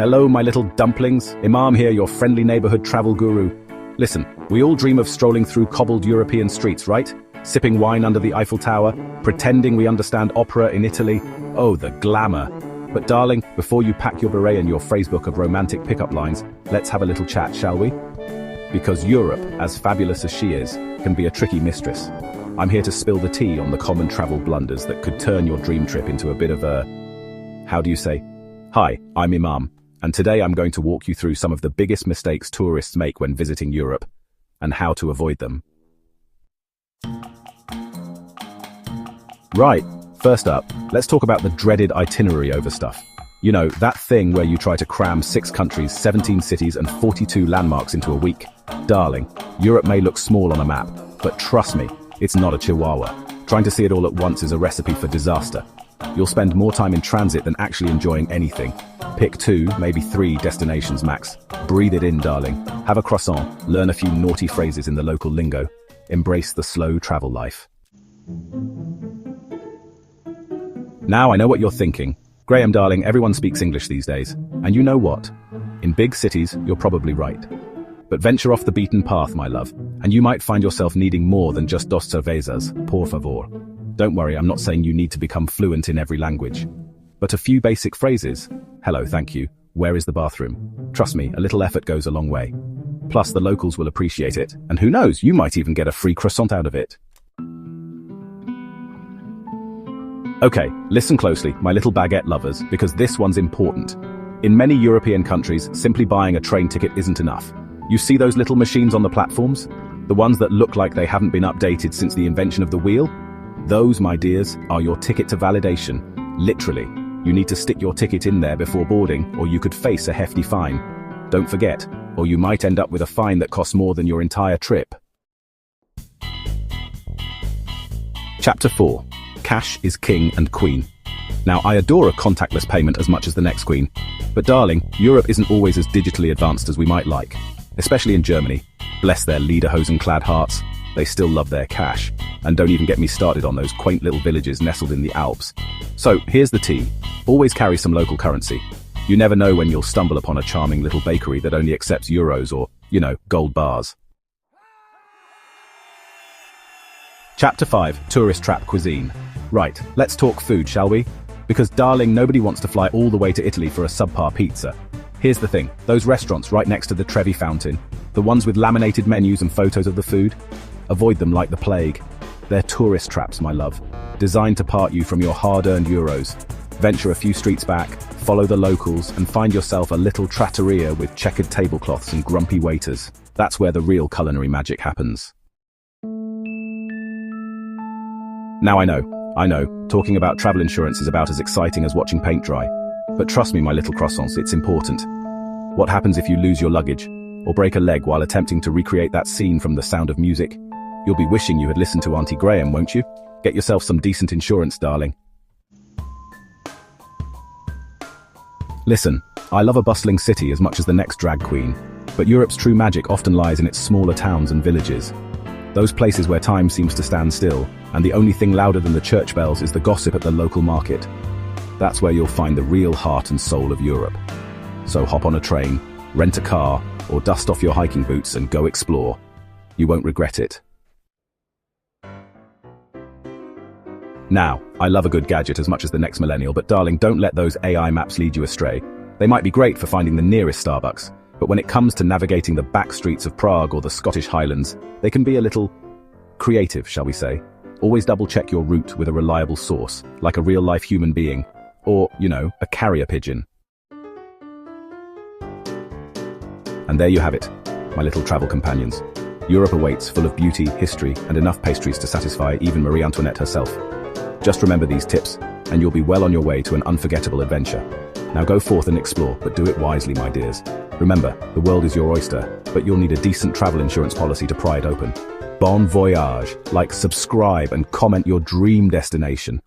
Hello, my little dumplings. Imam here, your friendly neighborhood travel guru. Listen, we all dream of strolling through cobbled European streets, right? Sipping wine under the Eiffel Tower, pretending we understand opera in Italy. Oh, the glamour. But darling, before you pack your beret and your phrasebook of romantic pickup lines, let's have a little chat, shall we? Because Europe, as fabulous as she is, can be a tricky mistress. I'm here to spill the tea on the common travel blunders that could turn your dream trip into a bit of a... how do you say? Hi, I'm Imam, and today I'm going to walk you through some of the biggest mistakes tourists make when visiting Europe, and how to avoid them. Right, first up, let's talk about the dreaded itinerary overstuff. You know, that thing where you try to cram 6 countries, 17 cities, and 42 landmarks into a week. Darling, Europe may look small on a map, but trust me, it's not a chihuahua. Trying to see it all at once is a recipe for disaster. You'll spend more time in transit than actually enjoying anything. Pick 2, maybe 3 destinations max. Breathe it in, darling. Have a croissant, learn a few naughty phrases in the local lingo. Embrace the slow travel life. Now I know what you're thinking. Graham, darling, everyone speaks English these days. And you know what? In big cities, you're probably right. But venture off the beaten path, my love, and you might find yourself needing more than just dos cervezas, por favor. Don't worry, I'm not saying you need to become fluent in every language. But a few basic phrases. Hello, thank you. Where is the bathroom? Trust me, a little effort goes a long way. Plus, the locals will appreciate it, and who knows, you might even get a free croissant out of it. Okay, listen closely, my little baguette lovers, because this one's important. In many European countries, simply buying a train ticket isn't enough. You see those little machines on the platforms? The ones that look like they haven't been updated since the invention of the wheel? Those, my dears, are your ticket to validation. Literally, you need to stick your ticket in there before boarding, or you could face a hefty fine. Don't forget, or you might end up with a fine that costs more than your entire trip. Chapter 4. Cash is king and queen. Now, I adore a contactless payment as much as the next queen. But darling, Europe isn't always as digitally advanced as we might like. Especially in Germany. Bless their lederhosen-clad hearts. They still love their cash. And don't even get me started on those quaint little villages nestled in the Alps. So, here's the tea. Always carry some local currency. You never know when you'll stumble upon a charming little bakery that only accepts euros or, you know, gold bars. Chapter 5. Tourist Trap Cuisine. Right, let's talk food, shall we? Because darling, nobody wants to fly all the way to Italy for a subpar pizza. Here's the thing, those restaurants right next to the Trevi Fountain, the ones with laminated menus and photos of the food, avoid them like the plague. They're tourist traps, my love, designed to part you from your hard-earned euros. Venture a few streets back, follow the locals, and find yourself a little trattoria with checkered tablecloths and grumpy waiters. That's where the real culinary magic happens. Now I know, talking about travel insurance is about as exciting as watching paint dry. But trust me, my little croissants, it's important. What happens if you lose your luggage, or break a leg while attempting to recreate that scene from The Sound of Music? You'll be wishing you had listened to Auntie Graham, won't you? Get yourself some decent insurance, darling. Listen, I love a bustling city as much as the next drag queen, but Europe's true magic often lies in its smaller towns and villages. Those places where time seems to stand still, and the only thing louder than the church bells is the gossip at the local market. That's where you'll find the real heart and soul of Europe. So hop on a train, rent a car, or dust off your hiking boots and go explore. You won't regret it. Now, I love a good gadget as much as the next millennial, but darling, don't let those AI maps lead you astray. They might be great for finding the nearest Starbucks, but when it comes to navigating the back streets of Prague or the Scottish Highlands, they can be a little creative, shall we say. Always double-check your route with a reliable source, like a real-life human being, or, you know, a carrier pigeon. And there you have it, my little travel companions. Europe awaits, full of beauty, history, and enough pastries to satisfy even Marie Antoinette herself. Just remember these tips, and you'll be well on your way to an unforgettable adventure. Now go forth and explore, but do it wisely, my dears. Remember, the world is your oyster, but you'll need a decent travel insurance policy to pry it open. Bon voyage, like, subscribe, and comment your dream destination.